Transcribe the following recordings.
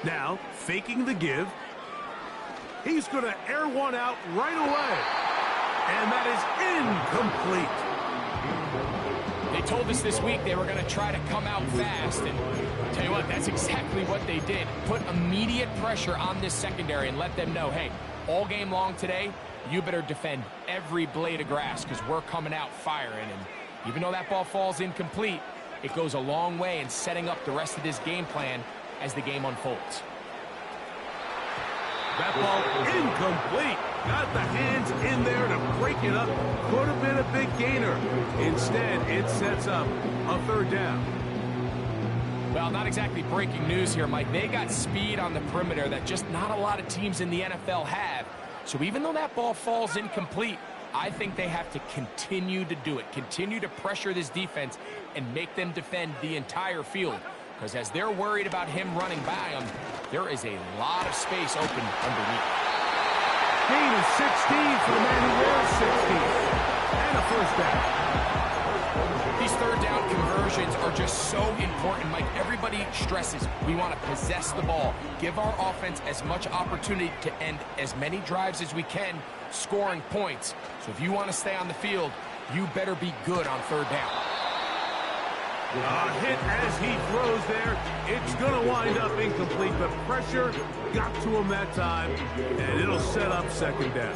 Now, faking the give. He's going to air one out right away. And that is incomplete. They told us this week they were going to try to come out fast. And tell you what, that's exactly what they did. Put immediate pressure on this secondary and let them know, hey, all game long today, you better defend every blade of grass because we're coming out firing. And even though that ball falls incomplete, it goes a long way in setting up the rest of this game plan as the game unfolds. That ball incomplete. Got the hands in there to break it up. Could have been a big gainer. Instead, it sets up a third down. Well, not exactly breaking news here, Mike. They got speed on the perimeter that just not a lot of teams in the NFL have. So even though that ball falls incomplete, I think they have to continue to do it. Continue to pressure this defense and make them defend the entire field. Because as they're worried about him running by them, there is a lot of space open underneath. Gain is 16 for the man who wears 16. And a first down. These third down conversions are just so important, Mike. Everybody stresses we want to possess the ball, give our offense as much opportunity to end as many drives as we can, scoring points. So if you want to stay on the field, you better be good on third down. A hit as he throws there. It's going to wind up incomplete. The pressure got to him that time, and it'll set up second down.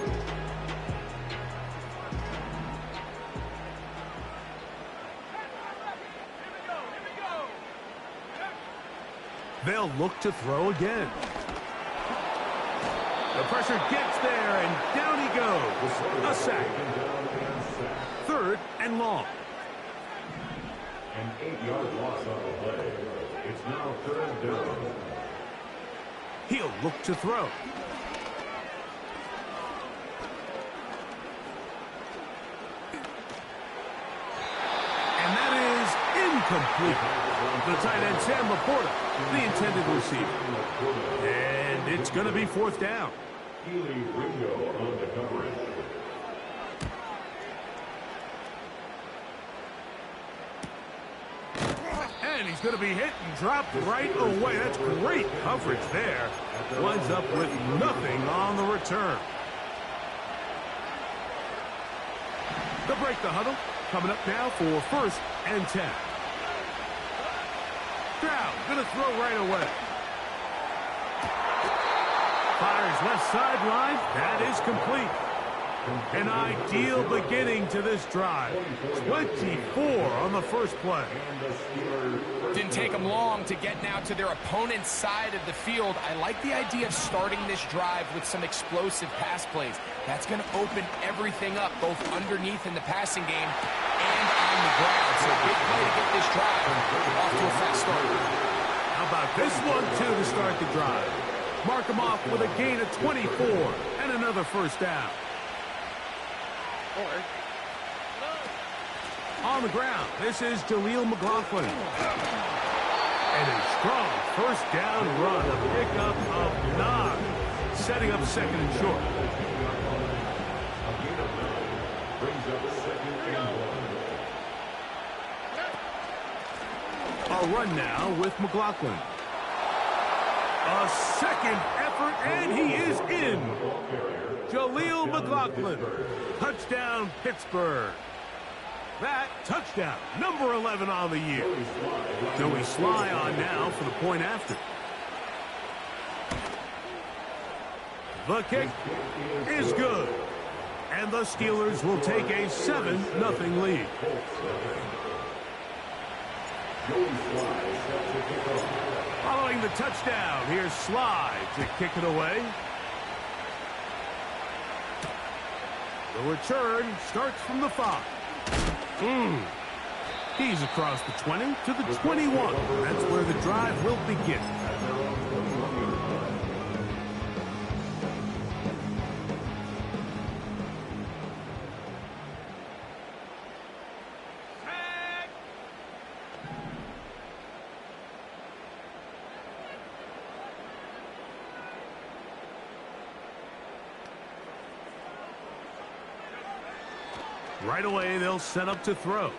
They'll look to throw again. The pressure gets there, and down he goes. A sack. Third and long. An 8-yard loss on the play. It's now third down. He'll look to throw. And that is incomplete. The tight end, Sam Laporta, the intended receiver. And it's going to be fourth down. Keely Ringo on the coverage. And he's going to be hit and dropped right away. That's great coverage there. Winds up with nothing on the return. They'll break the huddle. Coming up now for first and 10. Stroud going to throw right away. Fires left sideline. That is complete. An ideal beginning to this drive. 24 on the first play. Didn't take them long to get now to their opponent's side of the field. I like the idea of starting this drive with some explosive pass plays. That's going to open everything up, both underneath in the passing game and on the ground. So big play to get this drive off to a fast start. How about this one, too, to start the drive? Mark him off with a gain of 24 and another first down. On the ground, this is Jaleel McLaughlin. And a strong first down run, a pickup of 9, setting up second and short. A run now with McLaughlin. A second effort, and he is in. Jaleel McLaughlin. Touchdown, Pittsburgh. That touchdown, number 11 on the year. Joey Sly on now for the point after. The kick is good. And the Steelers will take a 7-0 lead. Following the touchdown, here's Sly to kick it away. The return starts from the 5. He's across the 20 to the 21. That's where the drive will begin. Right away, they'll set up to throw.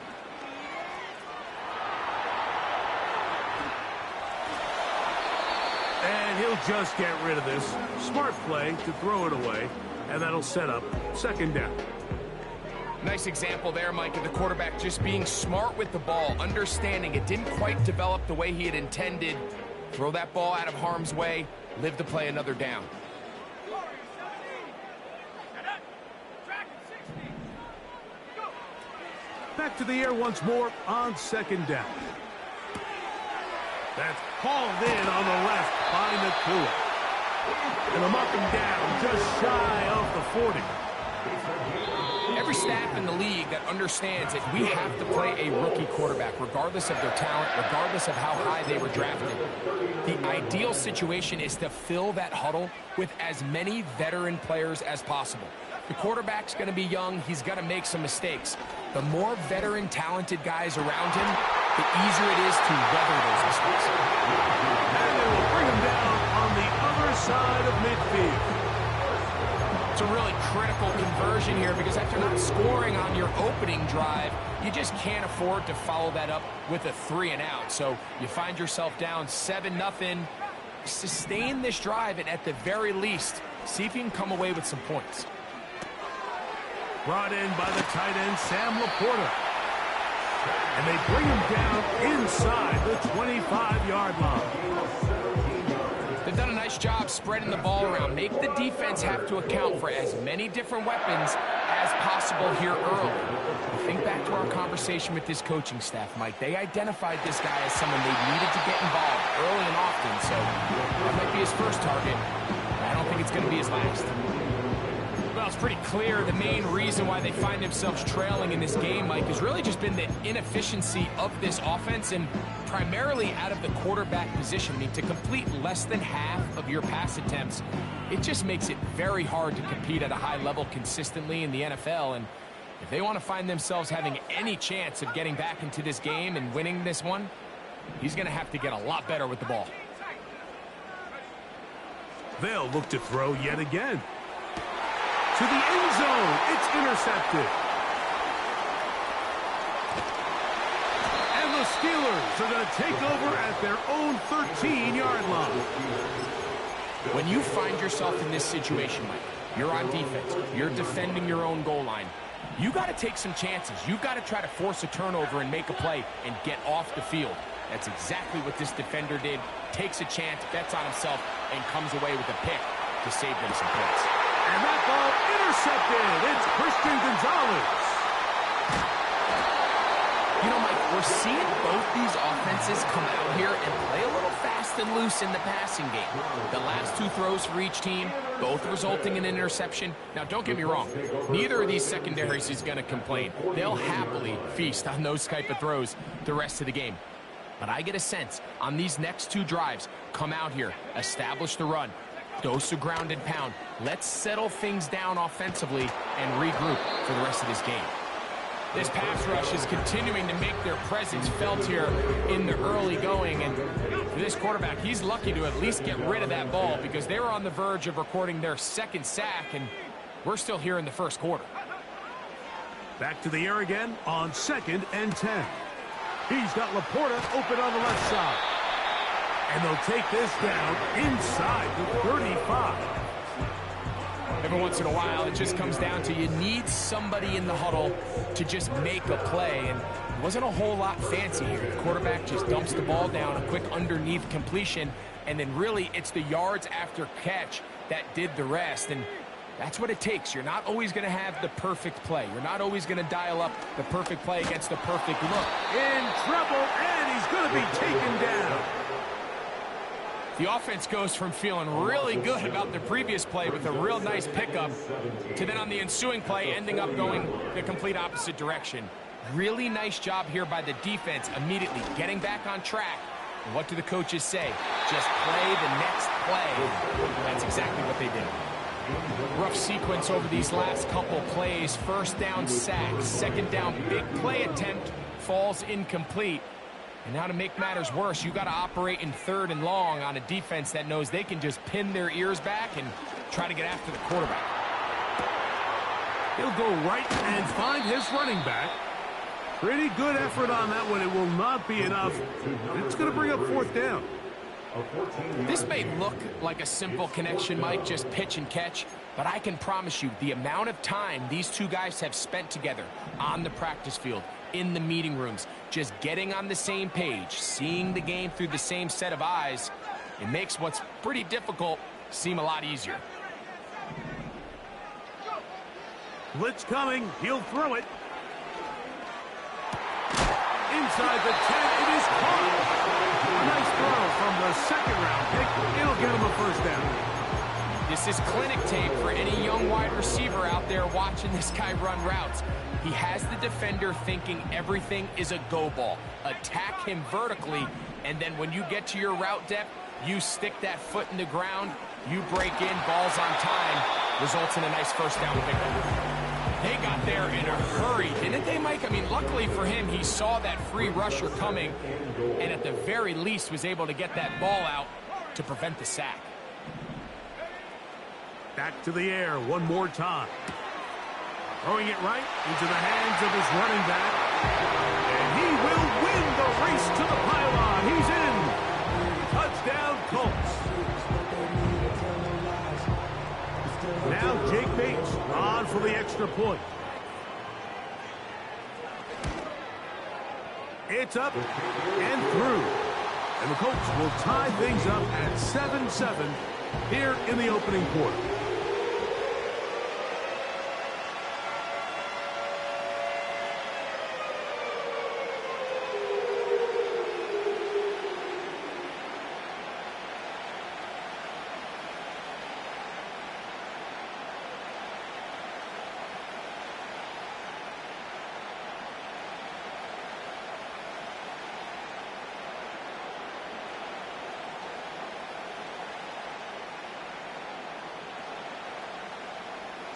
And he'll just get rid of this. Smart play to throw it away, and that'll set up second down. Nice example there, Mike, of the quarterback just being smart with the ball, understanding it didn't quite develop the way he had intended. Throw that ball out of harm's way, live to play another down. Back to the air once more on second down. That's hauled in on the left by Nacua. And they'll mark him down just shy of the 40. Every staff in the league that understands that we have to play a rookie quarterback, regardless of their talent, regardless of how high they were drafted. The ideal situation is to fill that huddle with as many veteran players as possible. The quarterback's going to be young. He's going to make some mistakes. The more veteran, talented guys around him, the easier it is to weather those mistakes. And they will bring him down on the other side of midfield. It's a really critical conversion here because after not scoring on your opening drive, you just can't afford to follow that up with a 3-and-out. So you find yourself down 7-0. Sustain this drive and at the very least, see if you can come away with some points. Brought in by the tight end, Sam Laporta. And they bring him down inside the 25-yard line. They've done a nice job spreading the ball around. Make the defense have to account for as many different weapons as possible here early. Think back to our conversation with this coaching staff, Mike. They identified this guy as someone they needed to get involved early and often, so that might be his first target. I don't think it's going to be his last. Well, it's pretty clear the main reason why they find themselves trailing in this game, Mike, has really just been the inefficiency of this offense and primarily out of the quarterback position. I mean, to complete less than half of your pass attempts, it just makes it very hard to compete at a high level consistently in the NFL. And if they want to find themselves having any chance of getting back into this game and winning this one, he's going to have to get a lot better with the ball. They'll look to throw yet again. To the end zone, it's intercepted. And the Steelers are going to take over at their own 13-yard line. When you find yourself in this situation, Mike, you're on defense, you're defending your own goal line, you got to take some chances. You got to try to force a turnover and make a play and get off the field. That's exactly what this defender did. Takes a chance, bets on himself, and comes away with a pick to save them some points. And that ball intercepted. It's Christian Gonzalez. You know, Mike, we're seeing both these offenses come out here and play a little fast and loose in the passing game. The last two throws for each team, both resulting in an interception. Now, don't get me wrong. Neither of these secondaries is going to complain. They'll happily feast on those type of throws the rest of the game. But I get a sense on these next two drives, come out here, establish the run, dose of ground and pound. Let's settle things down offensively and regroup for the rest of this game. This pass rush is continuing to make their presence felt here in the early going. And for this quarterback, he's lucky to at least get rid of that ball because they were on the verge of recording their second sack, and we're still here in the first quarter. Back to the air again on 2nd and 10. He's got Laporta open on the left side. And they'll take this down inside the 35. Every once in a while, it just comes down to you need somebody in the huddle to just make a play. And it wasn't a whole lot fancy here. The quarterback just dumps the ball down, a quick underneath completion, and then really it's the yards after catch that did the rest. And that's what it takes. You're not always going to have the perfect play. You're not always going to dial up the perfect play against the perfect look. In trouble, and he's going to be taken down. The offense goes from feeling really good about the previous play with a real nice pickup to then on the ensuing play ending up going the complete opposite direction. Really nice job here by the defense immediately getting back on track. And what do the coaches say? Just play the next play. That's exactly what they did. Rough sequence over these last couple plays. First down sack, second down big play attempt falls incomplete. And now to make matters worse, you got to operate in 3rd and long on a defense that knows they can just pin their ears back and try to get after the quarterback. He'll go right and find his running back. Pretty good effort on that one. It will not be enough. It's going to bring up 4th down. This may look like a simple connection, Mike, just pitch and catch, but I can promise you the amount of time these two guys have spent together on the practice field, in the meeting rooms, just getting on the same page, seeing the game through the same set of eyes, it makes what's pretty difficult seem a lot easier. Blitz coming. He'll throw it. Inside the 10, it is caught. A nice throw from the second-round pick. It'll get him a first down. This is clinic tape for any young wide receiver out there watching this guy run routes. He has the defender thinking everything is a go ball. Attack him vertically, and then when you get to your route depth, you stick that foot in the ground, you break in, balls on time, results in a nice first down pickup. They got there in a hurry, didn't they, Mike? I mean, luckily for him, he saw that free rusher coming, and at the very least was able to get that ball out to prevent the sack. Back to the air one more time. Throwing it right into the hands of his running back. And he will win the race to the pylon. He's in. Touchdown, Colts. Now Jake Bates on for the extra point. It's up and through. And the Colts will tie things up at 7-7 here in the opening quarter.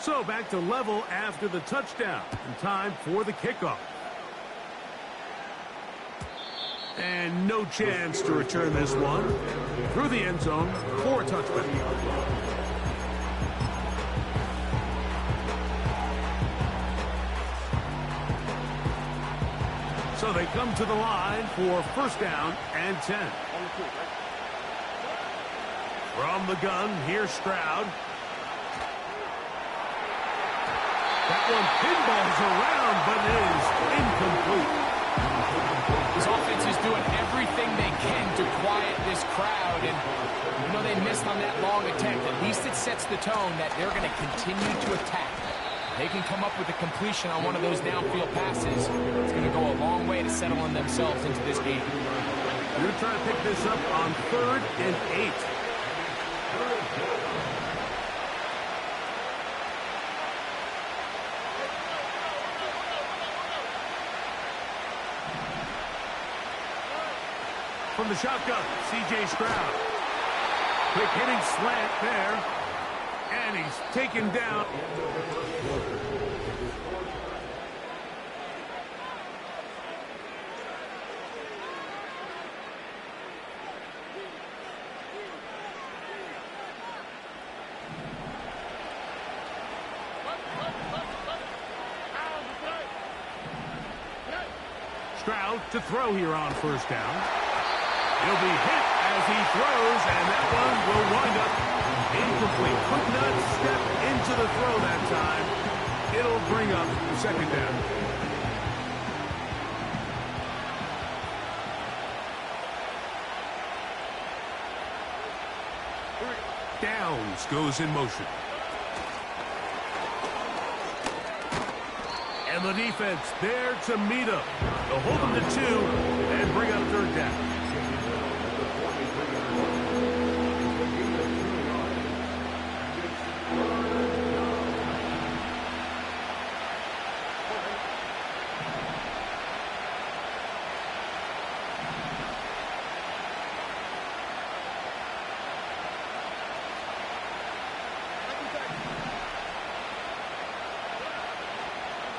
So back to level after the touchdown. And time for the kickoff. And no chance to return this one. Through the end zone for a touchback. So they come to the line for first down and 10. From the gun, here's Stroud. That one pinballs around, but is incomplete. This offense is doing everything they can to quiet this crowd, and you know they missed on that long attempt. At least it sets the tone that they're going to continue to attack. They can come up with a completion on one of those downfield passes. It's going to go a long way to settling themselves into this game. They're going to try to pick this up on 3rd and 8. From the shotgun, C.J. Stroud. Quick hitting slant there. And he's taken down. Stroud to throw here on first down. He'll be hit as he throws, and that one will wind up incomplete. Could not step into the throw that time. It'll bring up the second down. Downs goes in motion. And the defense there to meet him. They'll hold him to 2 and bring up third down.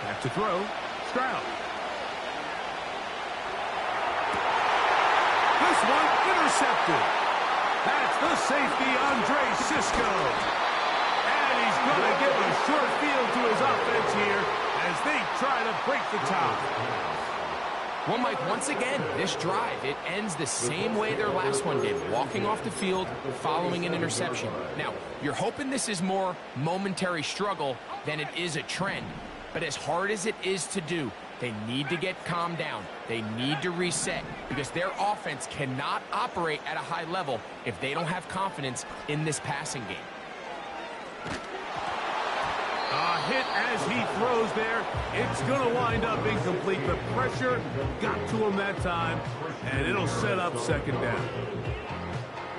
Back to throw, Stroud. This one intercepted. That's the safety, Andre Cisco. And he's going to give a short field to his offense here as they try to break the tie. Well, Mike, once again, this drive, it ends the same way their last one did, walking off the field, following an interception. Now, you're hoping this is more momentary struggle than it is a trend, but as hard as it is to do, they need to get calmed down. They need to reset because their offense cannot operate at a high level if they don't have confidence in this passing game. A hit as he throws there. It's going to wind up incomplete. The pressure got to him that time, and it'll set up second down.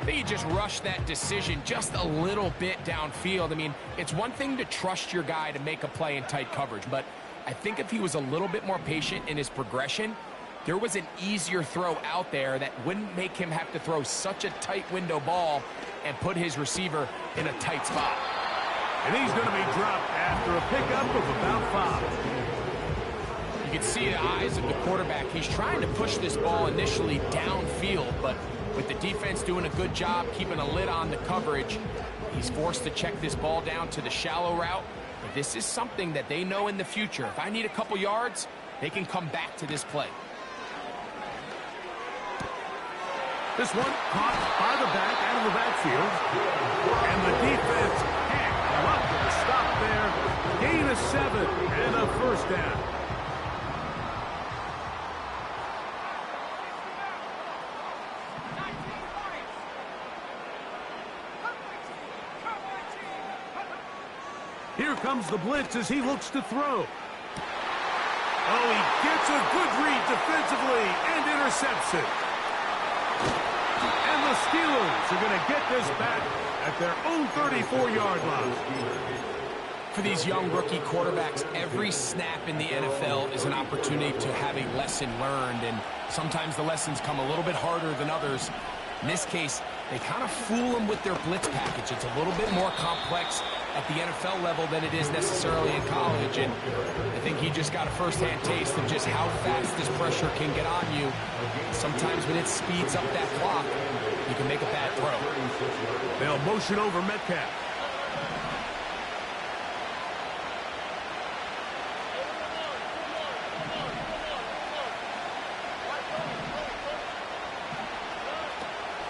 I think he just rushed that decision just a little bit downfield. I mean, it's one thing to trust your guy to make a play in tight coverage, but I think if he was a little bit more patient in his progression, there was an easier throw out there that wouldn't make him have to throw such a tight window ball and put his receiver in a tight spot. And he's going to be dropped after a pickup of about 5. You can see the eyes of the quarterback. He's trying to push this ball initially downfield, but with the defense doing a good job keeping a lid on the coverage, he's forced to check this ball down to the shallow route. But this is something that they know in the future. If I need a couple yards, they can come back to this play. This one caught by the back out of the backfield. And the defense can't come up with a stop there. Gain of 7 and a first down. Here comes the blitz as he looks to throw. Oh, he gets a good read defensively and intercepts it. And the Steelers are going to get this back at their own 34-yard line. For these young rookie quarterbacks, every snap in the NFL is an opportunity to have a lesson learned, and sometimes the lessons come a little bit harder than others. In this case, they kind of fool them with their blitz package. It's a little bit more complex at the NFL level than it is necessarily in college, and I think he just got a first-hand taste of just how fast this pressure can get on you. Sometimes when it speeds up that clock, you can make a bad throw. They'll motion over Metcalf.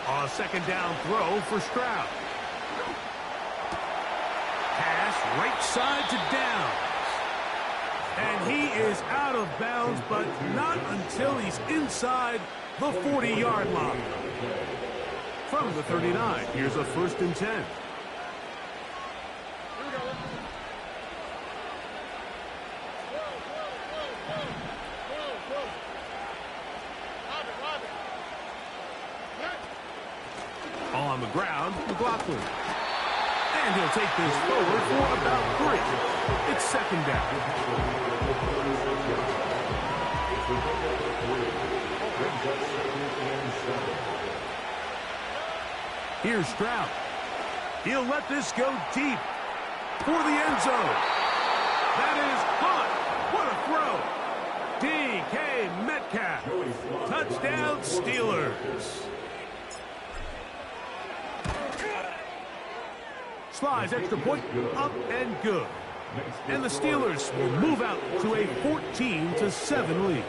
A second down throw for Stroud. Pass right side to Downs. And he is out of bounds, but not until he's inside the 40-yard line. From the 39, here's a 1st and 10. On the ground, McLaughlin. And he'll take this forward for about 3. It's second down. Here's Stroud. He'll let this go deep for the end zone. That is caught. What a throw. DK Metcalf. Touchdown, Steelers. Slides extra point, up and good. And the Steelers will move out to a 14-7 lead.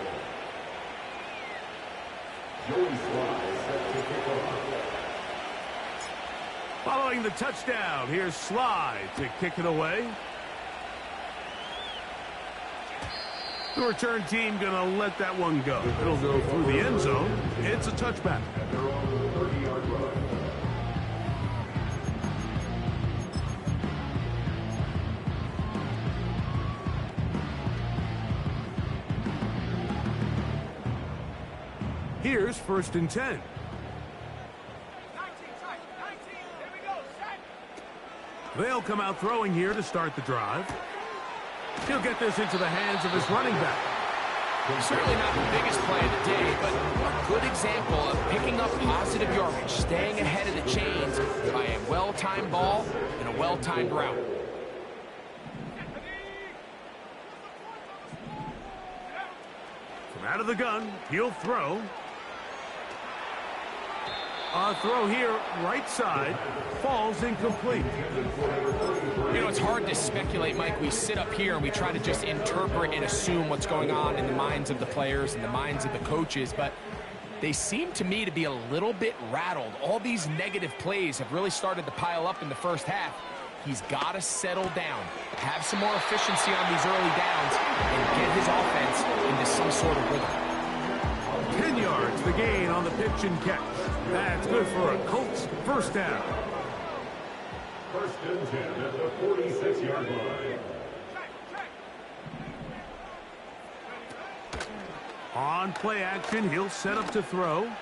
Following the touchdown, here's Slide to kick it away. The return team going to let that one go. It'll go through the end zone. It's a touchback. Here's 1st and 10. They'll come out throwing here to start the drive. He'll get this into the hands of his running back. Certainly not the biggest play of the day, but a good example of picking up positive yardage, staying ahead of the chains by a well-timed ball and a well-timed route. From out of the gun, he'll throw. Throw here, right side, falls incomplete. You know, it's hard to speculate, Mike. We sit up here and we try to just interpret and assume what's going on in the minds of the players and the minds of the coaches, but they seem to me to be a little bit rattled. All these negative plays have really started to pile up in the first half. He's got to settle down, have some more efficiency on these early downs, and get his offense into some sort of rhythm. 10 yards the gain on the pitch and catch. That's good for a Colts first down. First and 10 at the 46-yard line. On play action, he'll set up to throw. Down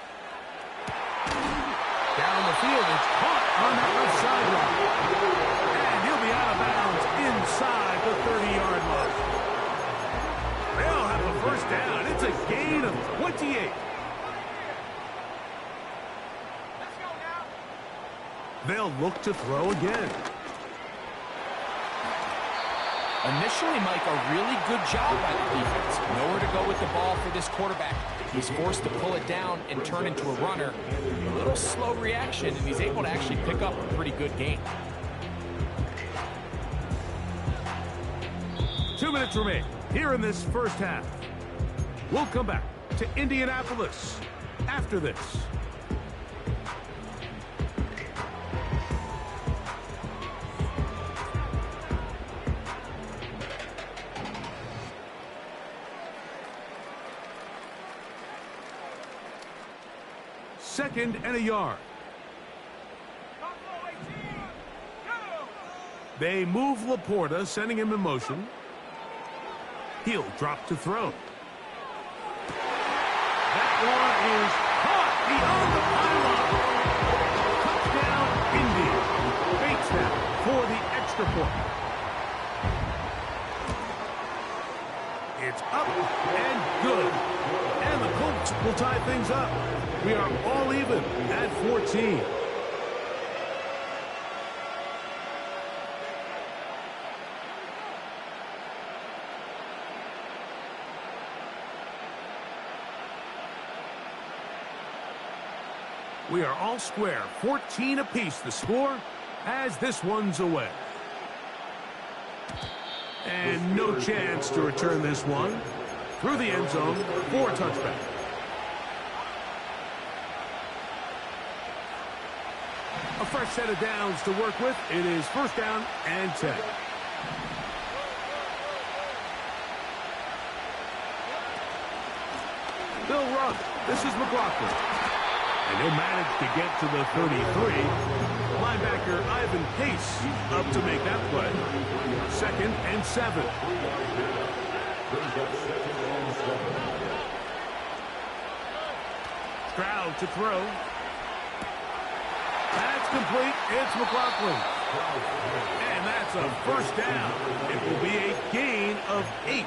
the field, it's caught on that left sideline. And he'll be out of bounds inside the 30-yard line. They'll have a first down. It's a gain of 28. They'll look to throw again. Initially, Mike, a really good job by the defense. Nowhere to go with the ball for this quarterback. He's forced to pull it down and turn into a runner. A little slow reaction, and he's able to actually pick up a pretty good gain. 2 minutes remain here in this first half. We'll come back to Indianapolis after this. Second and a yard. They move Laporta, sending him in motion. He'll drop to throw. That one is caught beyond the pylon. Touchdown, Indy. Bates that for the extra point. It's up and good. And the Colts will tie things up. We are all even at 14. We are all square, 14 apiece the score as this one's away. And no chance to return this one through the end zone for a touchback. A fresh set of downs to work with. It is first down and 10. They'll run. This is McLaughlin. And he'll manage to get to the 33. Linebacker Ivan Pace up to make that play. Second and 7. Stroud to throw. That's complete. It's McLaughlin. And that's a first down. It will be a gain of 8.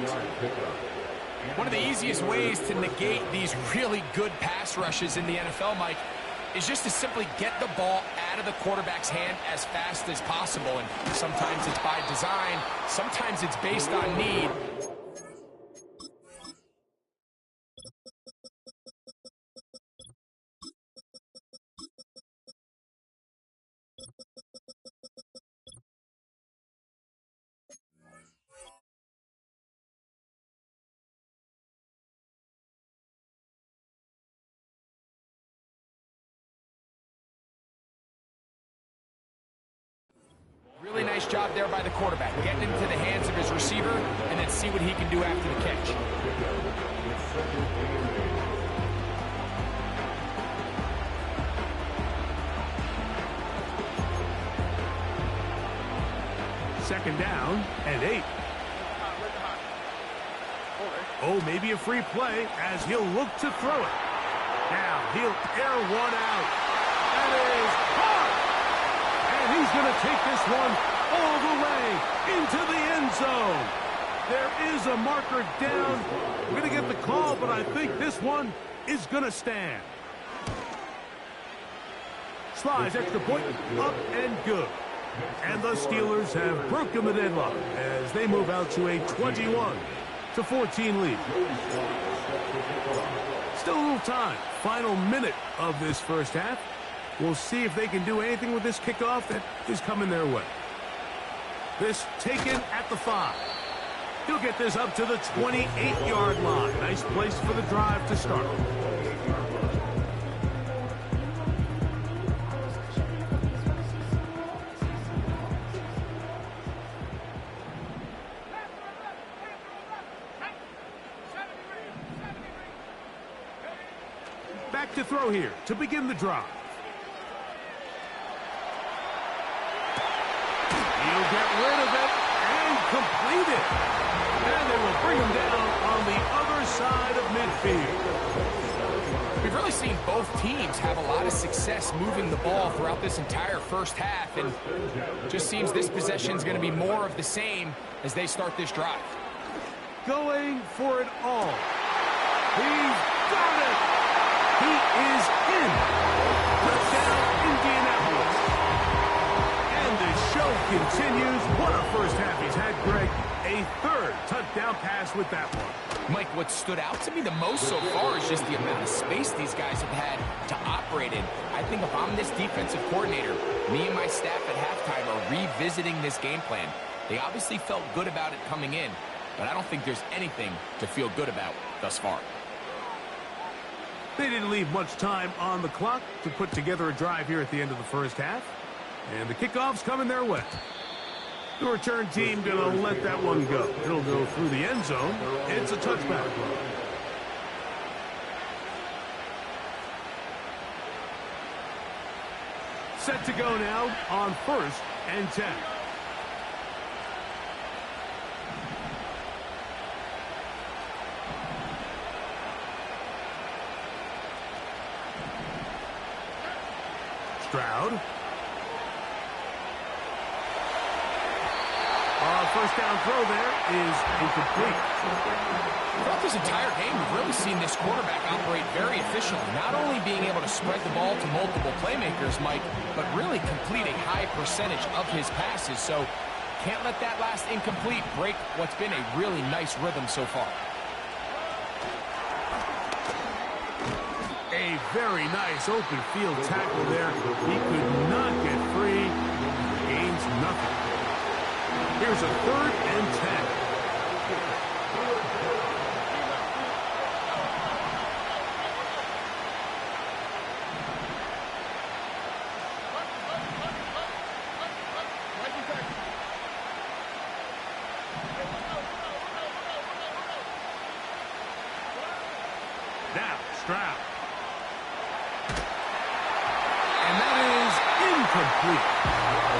One of the easiest ways to negate these really good pass rushes in the NFL, Mike, is just to simply get the ball out of the quarterback's hand as fast as possible. And sometimes it's by design, sometimes it's based on need. Really nice job there by the quarterback, getting into the hands of his receiver, and then see what he can do after the catch. Second down and 8. Oh, maybe a free play as he'll look to throw it. Now he'll air one out. That is caught! And he's going to take this one all the way into the end zone. There is a marker down. We're going to get the call, but I think this one is going to stand. Slides extra point, up and good. And the Steelers have broken the deadlock as they move out to a 21-14 lead. Still a little time. Final minute of this first half. We'll see if they can do anything with this kickoff that is coming their way. This taken at the 5. He'll get this up to the 28-yard line. Nice place for the drive to start. Back to throw here to begin the drive. He'll get rid of it and complete it. And they will bring him down on the other side of midfield. We've really seen both teams have a lot of success moving the ball throughout this entire first half, and just seems this possession is going to be more of the same as they start this drive. Going for it all. He's got it. He is in. Touchdown, Indianapolis. And the show continues. What a first half he's had, Greg. A third touchdown pass with that one. Mike, what stood out to me the most so far is just the amount of space these guys have had to operate in. I think if I'm this defensive coordinator, me and my staff at halftime are revisiting this game plan. They obviously felt good about it coming in, but I don't think there's anything to feel good about thus far. They didn't leave much time on the clock to put together a drive here at the end of the first half. And the kickoff's coming their way. The return team going to let that one go. It'll go through the end zone. It's a touchback. Set to go now on 1st and 10. Stroud. First down throw there is incomplete. Throughout this entire game, we've really seen this quarterback operate very efficiently, not only being able to spread the ball to multiple playmakers, Mike, but really complete a high percentage of his passes. So can't let that last incomplete break what's been a really nice rhythm so far. A very nice open field tackle there. He could not get free. Gains nothing. Here's a 3rd and 10. Now, Stroud. And that is incomplete.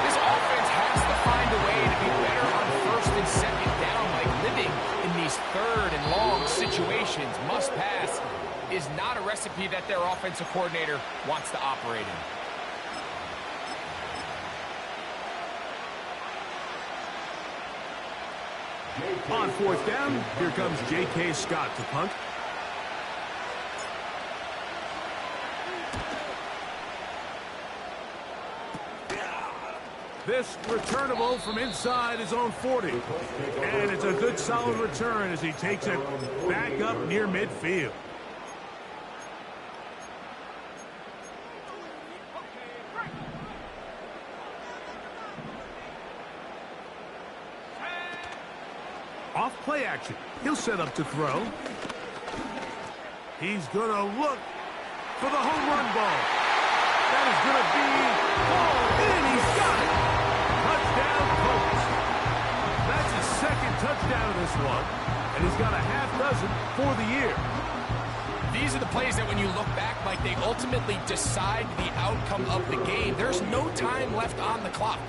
This offense has to find a way to be better on 1st and 2nd down, like living in these 3rd and long situations. Must pass is not a recipe that their offensive coordinator wants to operate in. On 4th down, here comes J.K. Scott to punt. This returnable from inside his own 40. And it's a good solid return as he takes it back up near midfield. Off play action. He'll set up to throw. He's going to look for the home run ball. That is going to be ball in. He's got it. Touchdown, Colts. That's his 2nd touchdown of this one, and he's got a half dozen for the year. These are the plays that when you look back, Mike, they ultimately decide the outcome of the game. There's no time left on the clock.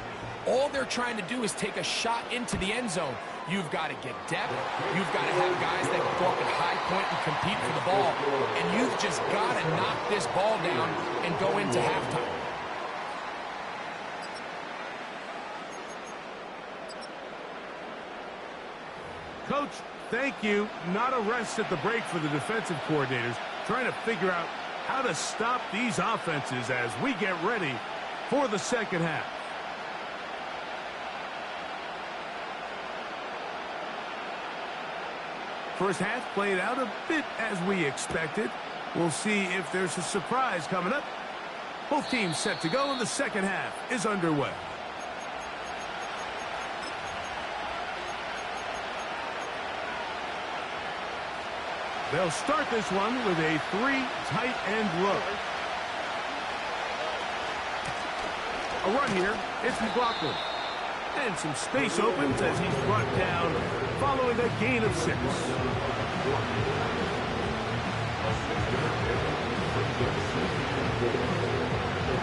All they're trying to do is take a shot into the end zone. You've got to get depth. You've got to have guys that can go up at high point and compete for the ball. And you've just got to knock this ball down and go into halftime. Coach, thank you. Not a rest at the break for the defensive coordinators, trying to figure out how to stop these offenses as we get ready for the second half. First half played out a bit as we expected. We'll see if there's a surprise coming up Both teams set to go, and the second half is underway. They'll start this one with a 3 tight end look. A run here. It's McLaughlin. And some space opens as he's brought down following a gain of 6.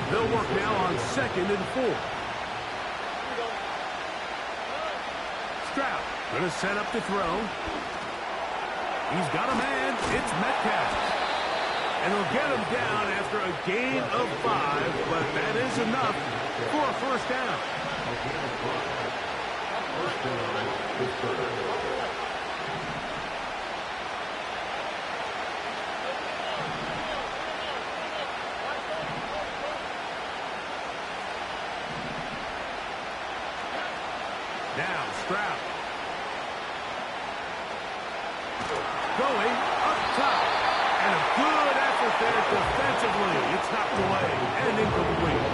They'll work now on 2nd and 4. Stroud going to set up to throw. He's got a man. It's Metcalf. And he'll get him down after a gain of 5, but that is enough for a first down. Now Stroud. Going up top. And a good effort there defensively. It's knocked away and incomplete.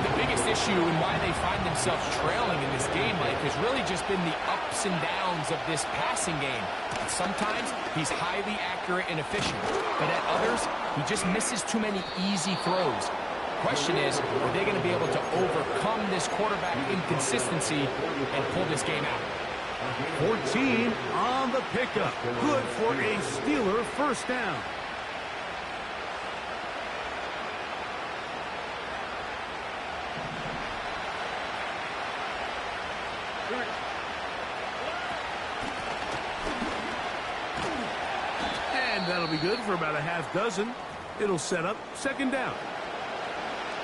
The biggest issue and why they find themselves trailing in this game, Mike, has really just been the ups and downs of this passing game. Sometimes he's highly accurate and efficient, but at others, he just misses too many easy throws. Question is, are they going to be able to overcome this quarterback inconsistency and pull this game out? 14 on the pickup. Good for a Steeler first down. And that'll be good for about a half dozen. It'll set up 2nd down.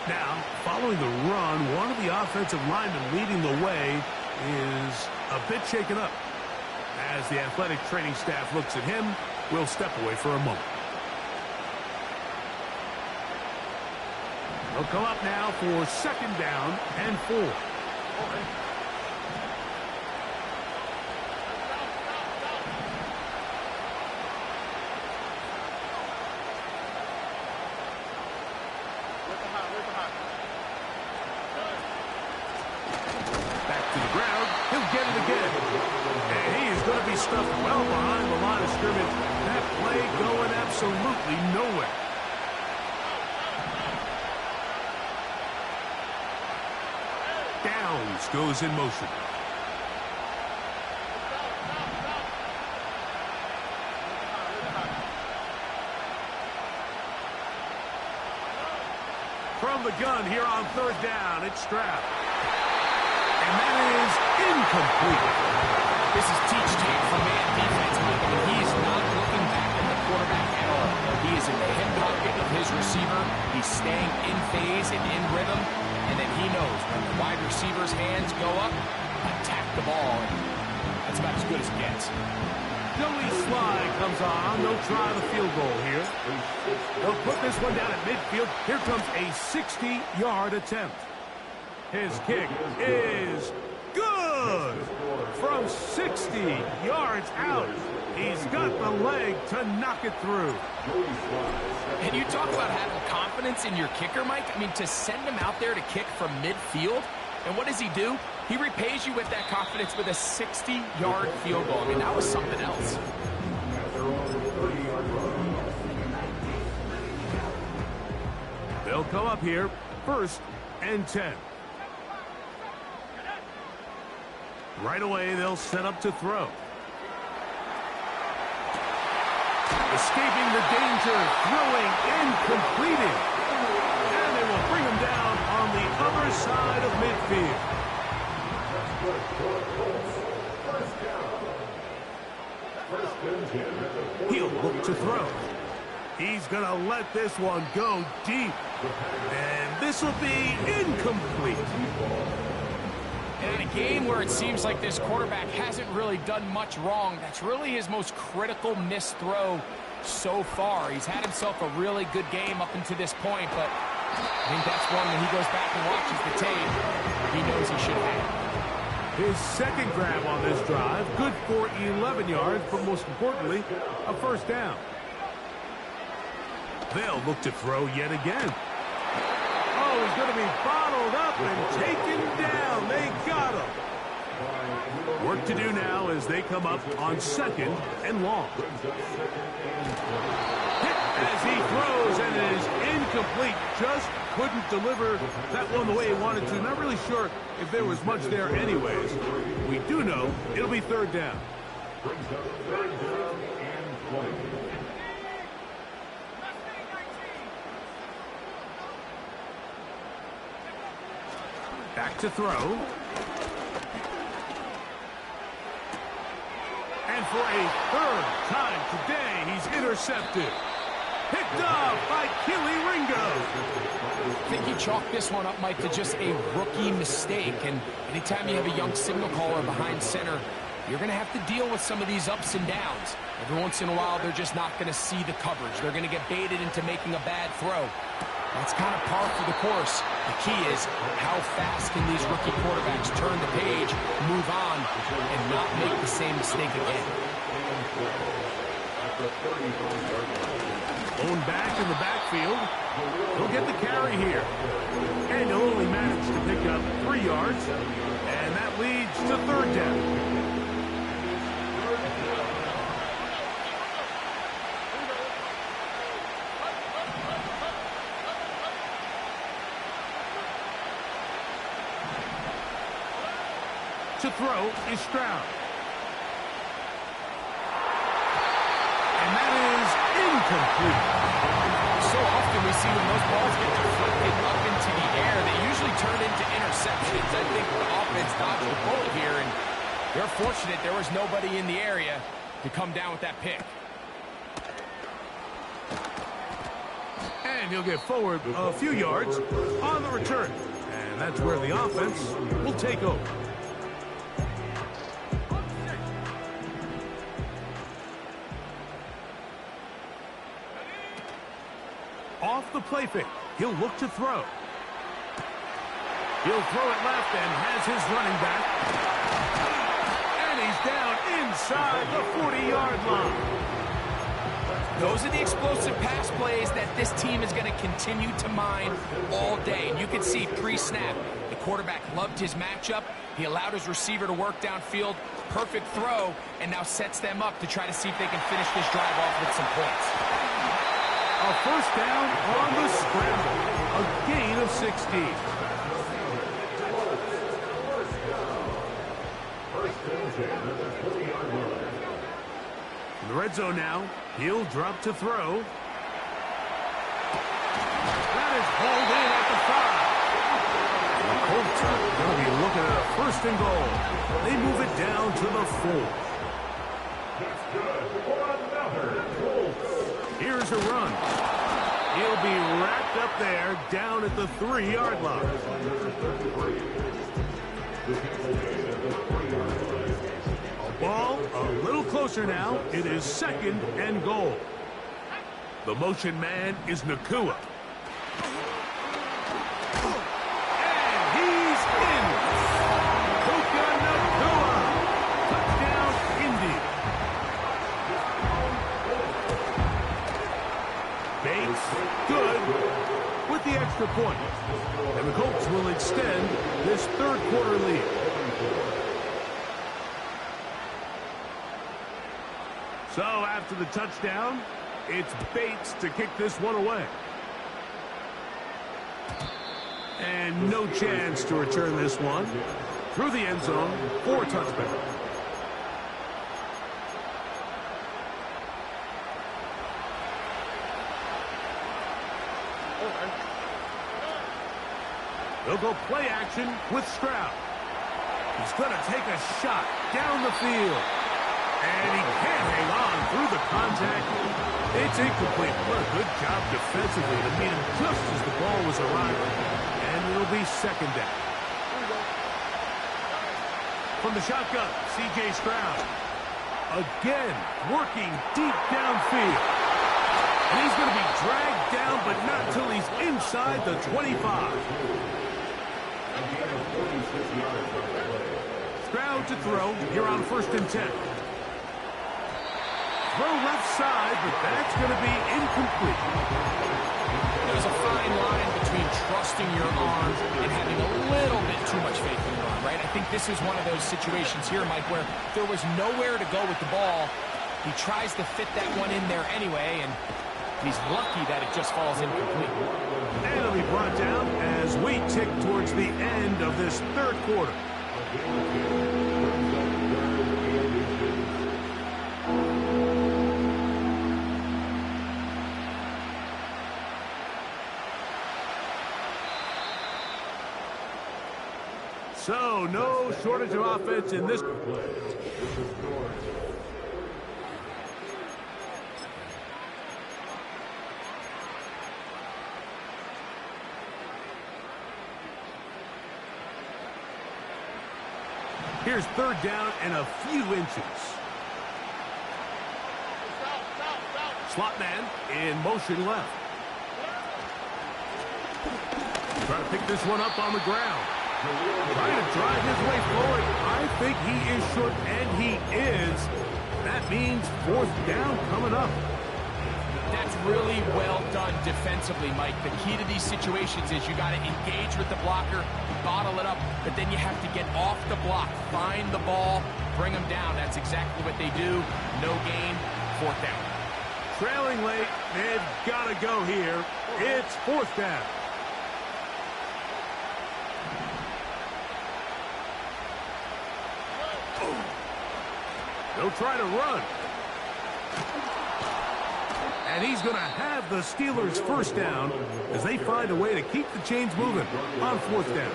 Now, following the run, one of the offensive linemen leading the way is a bit shaken up. As the athletic training staff looks at him, we'll step away for a moment. They'll come up now for 2nd down and 4. Back to the ground. He'll get it again. And he is going to be stuffed well behind the line of scrimmage. That play going absolutely nowhere. Downs goes in motion. From the gun here on 3rd down, it's Stroud. And that is incomplete. This is teach tape for man defense, Mike. I mean, he is not looking back at the quarterback at all. He is in the hip pocket of his receiver. He's staying in phase and in rhythm. And then he knows when the wide receiver's hands go up, attack the ball. That's about as good as it gets. Joey Slye comes on. They'll try the field goal here. They'll put this one down at midfield. Here comes a 60-yard attempt. His kick is good. From 60 yards out, he's got the leg to knock it through. And you talk about having confidence in your kicker, Mike. I mean, to send him out there to kick from midfield, and what does he do? He repays you with that confidence with a 60-yard field goal. I mean, that was something else. They'll come up here, 1st and 10. Right away, they'll set up to throw. Escaping the danger, throwing and completing. And they will bring him down on the other side of midfield. He'll look to throw. He's going to let this one go deep. And this will be incomplete. And in a game where it seems like this quarterback hasn't really done much wrong, that's really his most critical missed throw so far. He's had himself a really good game up until this point, but I think that's one when he goes back and watches the tape, he knows he should have. His 2nd grab on this drive, good for 11 yards, but most importantly, a first down. They'll look to throw yet again. ball is going to be bottled up and taken down. They got him. Work to do now as they come up on 2nd and long. Hit as he throws, and it is incomplete. Just couldn't deliver that one the way he wanted to. Not really sure if there was much there anyways. We do know it'll be 3rd down. Back to throw. And for a 3rd time today, he's intercepted. Picked off by Kelee Ringo. I think he chalked this one up, Mike, to just a rookie mistake. And anytime you have a young signal caller behind center, you're going to have to deal with some of these ups and downs. Every once in a while, they're just not going to see the coverage. They're going to get baited into making a bad throw. That's kind of par for the course. The key is how fast can these rookie quarterbacks turn the page, move on, and not make the same mistake again. Own back in the backfield. He'll get the carry here. And he'll only manage to pick up 3 yards. And that leads to 3rd down. To throw is Stroud. And that is incomplete. So often we see when those balls get deflected up into the air, they usually turn into interceptions. I think the offense dodged the bullet here, and they're fortunate there was nobody in the area to come down with that pick. And he'll get forward a few yards on the return. And that's where the offense will take over. Off the play fake, he'll look to throw. He'll throw it left and has his running back. And he's down inside the 40-yard line. Those are the explosive pass plays that this team is going to continue to mine all day. And you can see pre-snap, the quarterback loved his matchup. He allowed his receiver to work downfield. Perfect throw, and now sets them up to try to see if they can finish this drive off with some points. A 1st down on the scramble. A gain of 16. In the red zone now, he'll drop to throw. That is hauled in at the 5. And the Colts are going to be looking at a 1st and goal. They move it down to the 4. Here's a run. He'll be wrapped up there down at the 3-yard line. Ball a little closer now. It is 2nd and goal. The motion man is Nacua. And he's in. Puka Nacua. Touchdown, Indy. Bates, good, with the extra point. And the Colts will extend this 3rd quarter lead. So after the touchdown, it's Bates to kick this one away. And no chance to return this one through the end zone for a touchback. They'll go play action with Stroud. He's going to take a shot down the field. And he can't hang on through the contact. It's incomplete. What a good job defensively to meet him just as the ball was arriving. And it'll be 2nd down. From the shotgun, C.J. Stroud. Again, working deep downfield. And he's going to be dragged down, but not until he's inside the 25. Stroud to throw here on 1st and 10. Throw left side, but that's going to be incomplete. There's a fine line between trust trusting your arm and having a little bit too much faith in your arm, right? I think this is one of those situations here, Mike, where there was nowhere to go with the ball. He tries to fit that one in there anyway, and he's lucky that it just falls incomplete. And it'll be brought down as we tick towards the end of this third quarter. So, no shortage of offense in this. Here's third down and a few inches. Slot man in motion left. Trying to pick this one up on the ground. Trying to drive his way forward. I think he is short, and he is. That means fourth down coming up. That's really well done defensively, Mike. The key to these situations is you got to engage with the blocker, bottle it up, but then you have to get off the block, find the ball, bring them down. That's exactly what they do. No gain, fourth down. Trailing late, they've got to go here. It's fourth down. They'll try to run. And he's going to have the Steelers first down as they find a way to keep the chains moving on fourth down.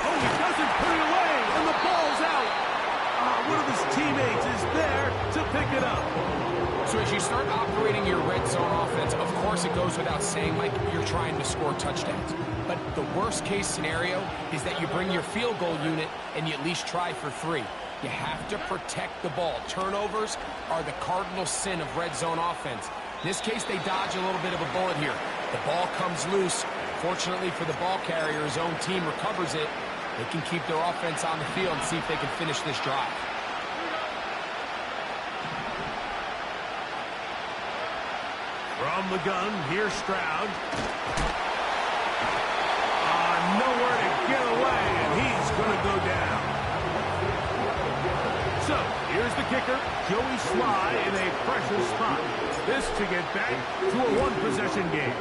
Oh, he doesn't put it away, and the ball's out. One of his teammates is there to pick it up. So as you start operating your red zone offense, of course it goes without saying, Mike, you're trying to score touchdowns. But the worst case scenario is that you bring your field goal unit and you at least try for 3. You have to protect the ball. Turnovers are the cardinal sin of red zone offense. In this case, they dodge a little bit of a bullet here. The ball comes loose. Fortunately for the ball carrier, his own team recovers it. They can keep their offense on the field and see if they can finish this drive. From the gun, here's Stroud. Nowhere to get away, and he's going to go down. So, here's the kicker, Joey Sly in a pressure spot. This to get back to a one-possession game.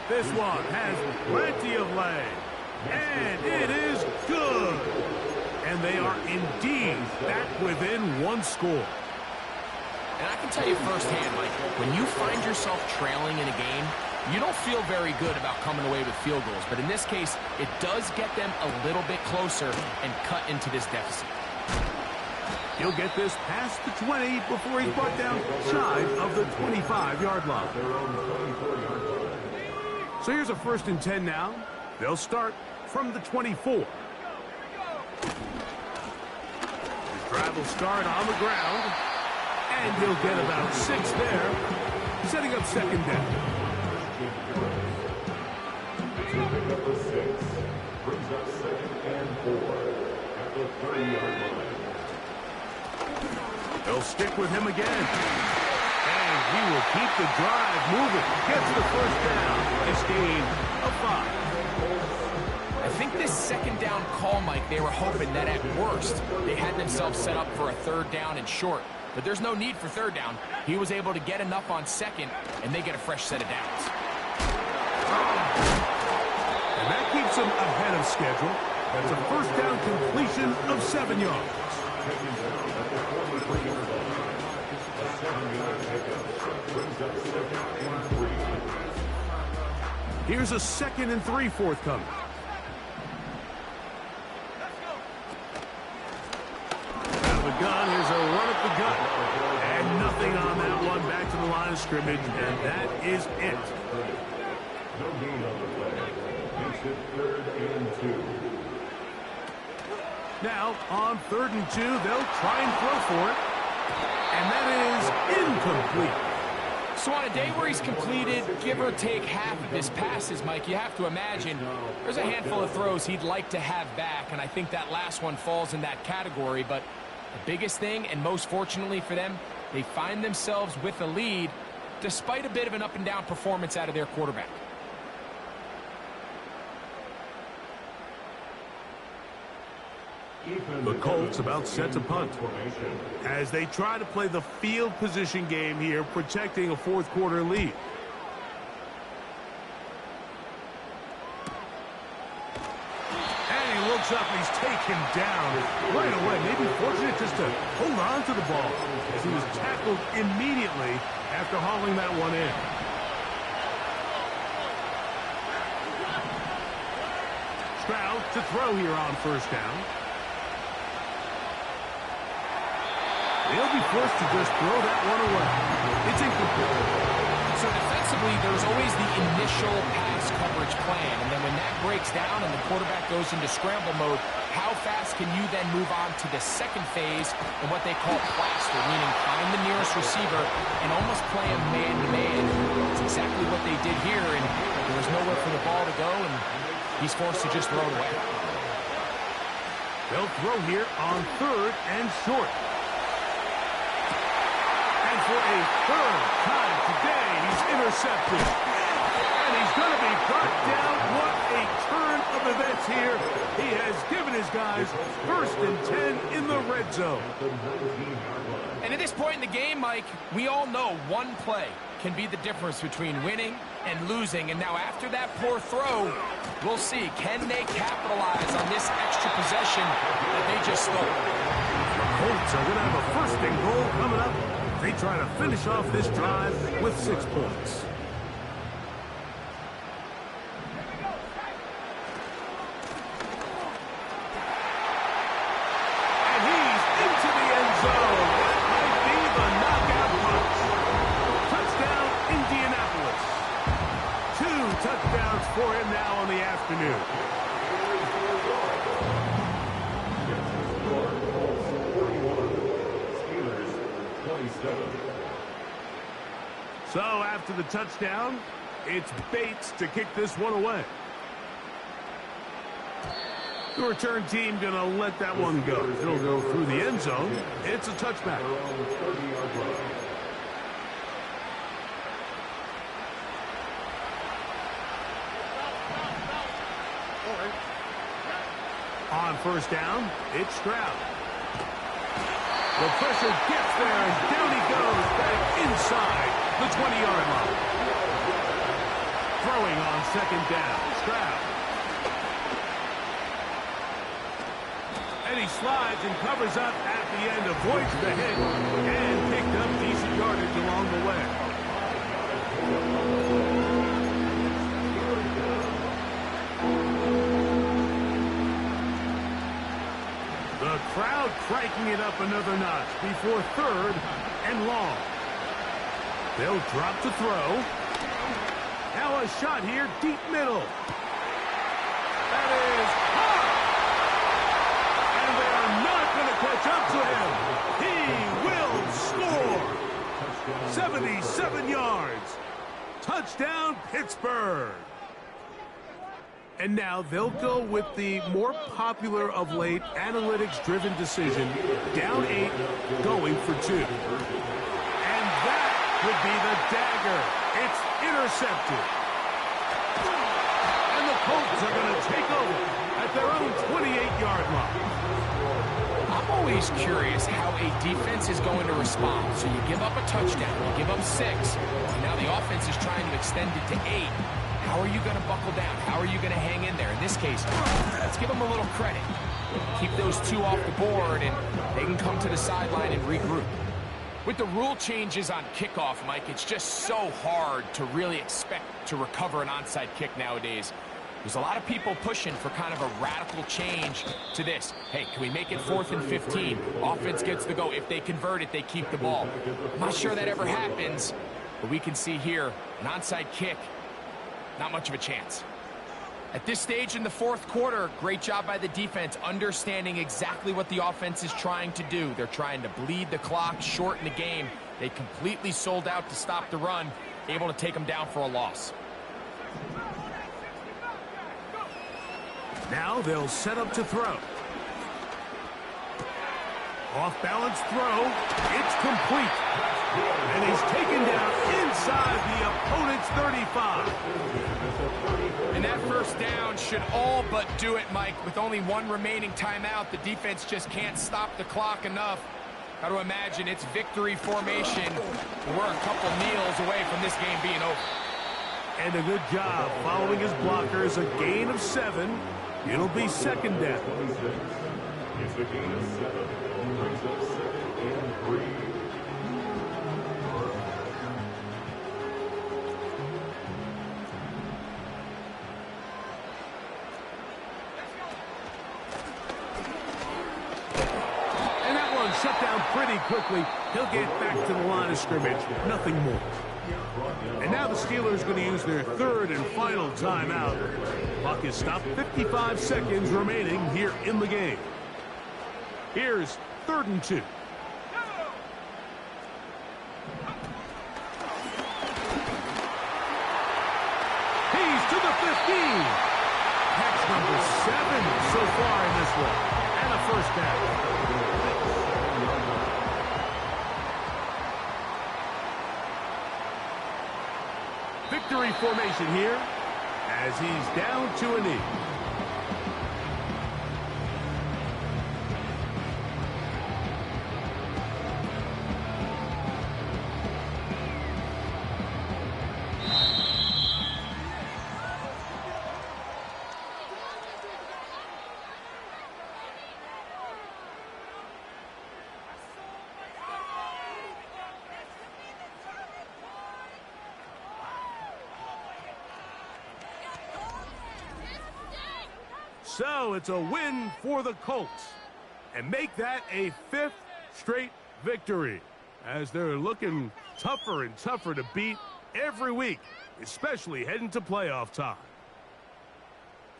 This one has plenty of leg, and it is good. And they are indeed back within one score. And I can tell you firsthand, Mike, when you find yourself trailing in a game, you don't feel very good about coming away with field goals. But in this case, it does get them a little bit closer and cut into this deficit. He'll get this past the 20 before he's brought down shy of the 25-yard line. So here's a 1st and 10 now. They'll start from the 24. His drive will start on the ground. And he'll get about 6 there, setting up second down. Number 6 brings up 2nd and 4 at the 30-yard line. They'll stick with him again. And he will keep the drive moving. Gets the first down. Nice gain of 5. I think this second down call, Mike, they were hoping that at worst, they had themselves set up for a 3rd down and short. But there's no need for 3rd down. He was able to get enough on 2nd, and they get a fresh set of downs. And that keeps him ahead of schedule. That's a first down completion of 7 yards. Here's a 2nd and 3 forthcoming. Out of the gun, here's a run at the gut. And nothing on that one. Back to the line of scrimmage, and that is it. No gain on the play. Makes it 3rd and 2. Now, on 3rd and 2, they'll try and throw for it. And that is incomplete. So on a day where he's completed, give or take, half of his passes, Mike, you have to imagine there's a handful of throws he'd like to have back, and I think that last one falls in that category. But the biggest thing, and most fortunately for them, they find themselves with a lead despite a bit of an up-and-down performance out of their quarterback. The Colts about set to punt as they try to play the field position game here, protecting a fourth quarter lead. And he looks up and he's taken down right away. Maybe fortunate just to hold on to the ball as he was tackled immediately after hauling that one in. Stroud to throw here on first down. He'll be forced to just throw that one away. It's incomplete. So defensively, there's always the initial pass coverage plan, and then when that breaks down and the quarterback goes into scramble mode, how fast can you then move on to the second phase and what they call plaster, meaning find the nearest receiver and almost play him man-to-man. That's exactly what they did here, and there was nowhere for the ball to go, and he's forced to just throw it away. They'll throw here on third and short. For a third time today, he's intercepted. And he's going to be brought down. What a turn of events here. He has given his guys 1st and 10 in the red zone. And at this point in the game, Mike, we all know one play can be the difference between winning and losing. And now after that poor throw, we'll see. Can they capitalize on this extra possession that they just stole? The Colts are going to have a 1st and goal coming up. They try to finish off this drive with 6 points. And he's into the end zone. That might be the knockout punch. Touchdown, Indianapolis. 2 touchdowns for him now on the afternoon. So after the touchdown, it's Bates to kick this one away. The return team going to let that one go. It'll go through the end zone. It's a touchback. On first down, it's Stroud. The pressure gets there, and down he goes back inside the 20-yard line. Throwing on second down, Stroud. And he slides and covers up at the end, avoids the hit, and picked up decent yardage along the way. The crowd cranking it up another notch before 3rd and long. They'll drop to throw. Now a shot here, deep middle. That is high. And they are not going to catch up to him. He will score. 77 yards. Touchdown, Pittsburgh. And now they'll go with the more popular of late analytics-driven decision. Down 8, going for 2. And that would be the dagger. It's intercepted. And the Colts are going to take over at their own 28-yard line. I'm always curious how a defense is going to respond. So you give up a touchdown, you give up 6, and now the offense is trying to extend it to 8. How are you going to buckle down? How are you going to hang in there? In this case, let's give them a little credit. Keep those 2 off the board, and they can come to the sideline and regroup. With the rule changes on kickoff, Mike, it's just so hard to really expect to recover an onside kick nowadays. There's a lot of people pushing for kind of a radical change to this. Hey, can we make it 4th and 15? Offense gets the go. If they convert it, they keep the ball. I'm not sure that ever happens, but we can see here an onside kick. Not much of a chance. At this stage in the 4th quarter, great job by the defense, understanding exactly what the offense is trying to do. They're trying to bleed the clock, shorten the game, They completely sold out to stop the run, able to take them down for a loss. Now they'll set up to throw. Off-balance throw. It's complete. And he's taken down inside the opponent's 35. And that first down should all but do it, Mike. With only one remaining timeout, the defense just can't stop the clock enough. Got to imagine it's victory formation. We're a couple kneels away from this game being over. And a good job following his blockers. A gain of 7. It'll be second down. It's a gain of 7. Brings up 2nd and 3. Shut down pretty quickly. He'll get back to the line of scrimmage. Nothing more. And now the Steelers are going to use their third and final timeout. Clock is stopped. 55 seconds remaining here in the game. Here's 3rd and 2. He's to the 15. Catch number 7 so far in this one. And a first down. Victory formation here as he's down to a knee. So it's a win for the Colts, and make that a 5th straight victory, as they're looking tougher and tougher to beat every week, especially heading to playoff time.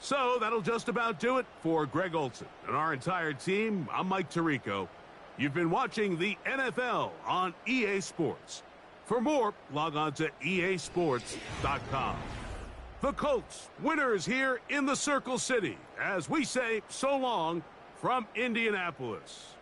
So that'll just about do it for Greg Olsen and our entire team. I'm Mike Tirico. You've been watching the NFL on EA Sports. For more, log on to easports.com. The Colts, winners here in the Circle City, as we say so long from Indianapolis.